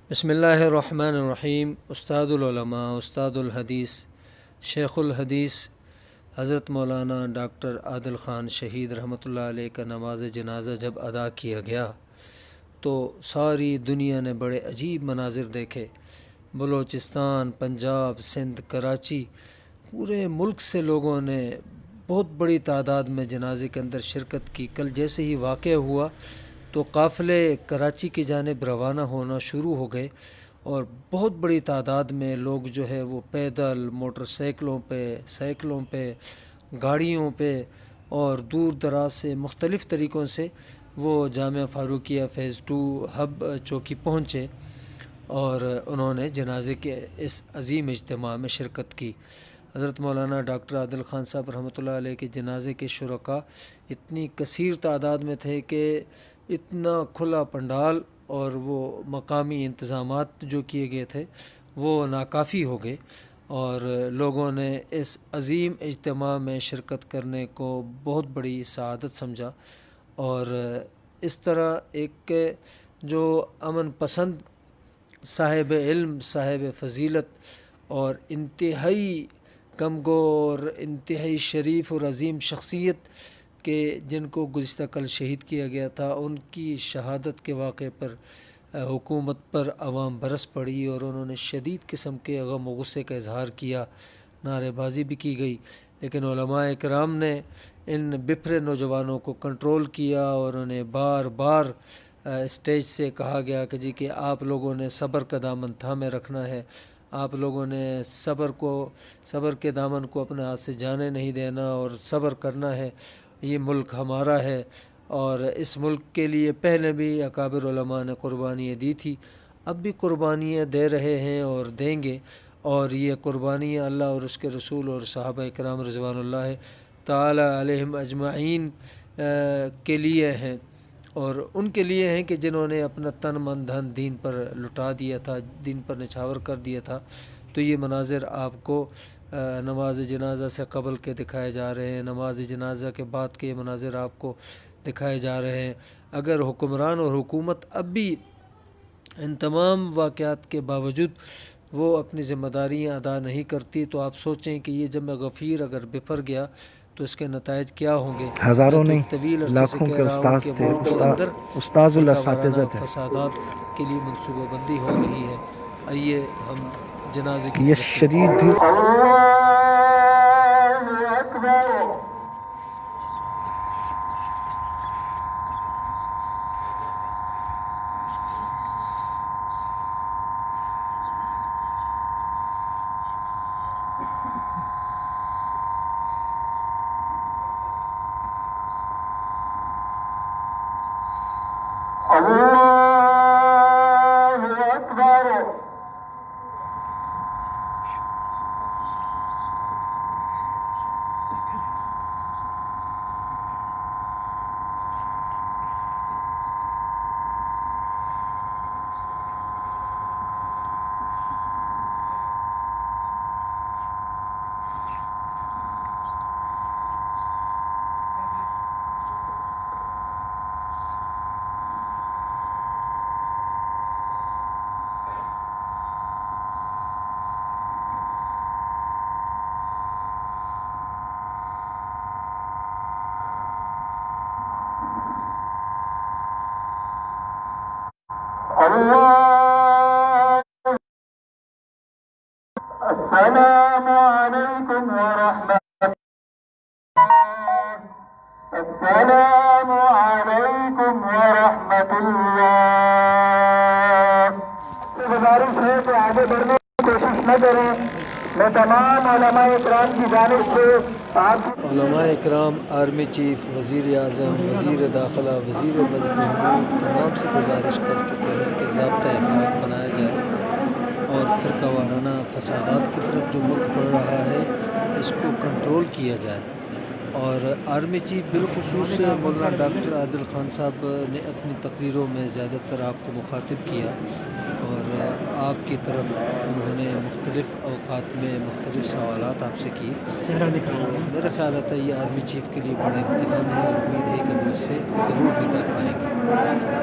بسم اللہ الرحمن الرحیم۔ استاد العلماء، استاد الحدیث، شیخ الحدیث حضرت مولانا ڈاکٹر عادل خان شہید رحمۃ اللہ علیہ کا نماز جنازہ جب ادا کیا گیا تو ساری دنیا نے بڑے عجیب مناظر دیکھے۔ بلوچستان، پنجاب، سندھ، کراچی، پورے ملک سے لوگوں نے بہت بڑی تعداد میں جنازے کے اندر شرکت کی۔ کل جیسے ہی واقعہ ہوا تو قافلے کراچی کی جانب روانہ ہونا شروع ہو گئے اور بہت بڑی تعداد میں لوگ جو ہے وہ پیدل، موٹر سائیکلوں پہ، گاڑیوں پہ اور دور دراز سے مختلف طریقوں سے وہ جامعہ فاروقیہ فیض 2 ہب چوکی پہنچے اور انہوں نے جنازے کے اس عظیم اجتماع میں شرکت کی۔ حضرت مولانا ڈاکٹر عادل خان صاحب رحمۃ اللہ علیہ کے جنازے کے شرکاء اتنی کثیر تعداد میں تھے کہ اتنا کھلا پنڈال اور وہ مقامی انتظامات جو کیے گئے تھے وہ ناکافی ہو گئے اور لوگوں نے اس عظیم اجتماع میں شرکت کرنے کو بہت بڑی سعادت سمجھا اور اس طرح ایک جو امن پسند صاحب علم، صاحب فضیلت اور انتہائی کمگو اور انتہائی شریف اور عظیم شخصیت کہ جن کو گزشتہ کل شہید کیا گیا تھا، ان کی شہادت کے واقعے پر حکومت پر عوام برس پڑی اور انہوں نے شدید قسم کے غم و غصے کا اظہار کیا، نعرے بازی بھی کی گئی، لیکن علماء کرام نے ان بپھرے نوجوانوں کو کنٹرول کیا اور انہیں بار بار اسٹیج سے کہا گیا کہ آپ لوگوں نے صبر کا دامن تھامے رکھنا ہے، آپ لوگوں نے صبر کے دامن کو اپنے ہاتھ سے جانے نہیں دینا اور صبر کرنا ہے۔ یہ ملک ہمارا ہے اور اس ملک کے لیے پہلے بھی اکابر علماء نے قربانیاں دی تھی، اب بھی قربانیاں دے رہے ہیں اور دیں گے، اور یہ قربانیاں اللہ اور اس کے رسول اور صحابہ کرام رضوان اللہ تعالی علیہم اجمعین کے لیے ہیں اور ان کے لیے ہیں کہ جنہوں نے اپنا تن من دھن دین پر لٹا دیا تھا، دین پر نچھاور کر دیا تھا۔ تو یہ مناظر آپ کو نماز جنازہ سے قبل کے دکھائے جا رہے ہیں، نماز جنازہ کے بعد کے مناظر آپ کو دکھائے جا رہے ہیں۔ اگر حکمران اور حکومت اب بھی ان تمام واقعات کے باوجود وہ اپنی ذمہ داریاں ادا نہیں کرتی تو آپ سوچیں کہ یہ جمع غفیر اگر بفر گیا تو اس کے نتائج کیا ہوں گے۔ ہزاروں میں تو نہیں ایک طویل عرصے سے لاکھوں کہہ کے رہا ہوں استاذ کہ تھے، ملک کے اندر استاذ فرقہ الاساتذہ وارانہ تھے۔ فسادات کے لیے منصوبہ بندی ہو رہی ہے۔ آئیے ہم جنازے کی یہ طرف شدید دھوپ السلام علیکم ورحمۃ السلام علیکم ورحمۃ اللہ۔ گزارش ہے کہ آگے بڑھنے کی کوشش نہ کریں۔ میں تمام علماء اکرام کی جانب سے علماء اکرام، آرمی چیف، وزیر اعظم، وزیر داخلہ، وزیر مذہبی امور تمام سے گزارش کر چکے ہیں کہ ضابطۂ اخلاق بنایا جائے اور فرقہ وارانہ فسادات کی طرف جو ملک بڑھ رہا ہے اس کو کنٹرول کیا جائے۔ اور آرمی چیف بالخصوص مولانا ڈاکٹر عادل خان صاحب نے اپنی تقریروں میں زیادہ تر آپ کو مخاطب کیا اور آپ کی طرف انہوں نے مختلف اوقات میں مختلف سوالات آپ سے کیے، تو میرا خیال آتا ہے یہ آرمی چیف کے لیے بڑا امتحان ہے اور امید ہے کہ وہ اس سے ضرور نکل پائیں گے۔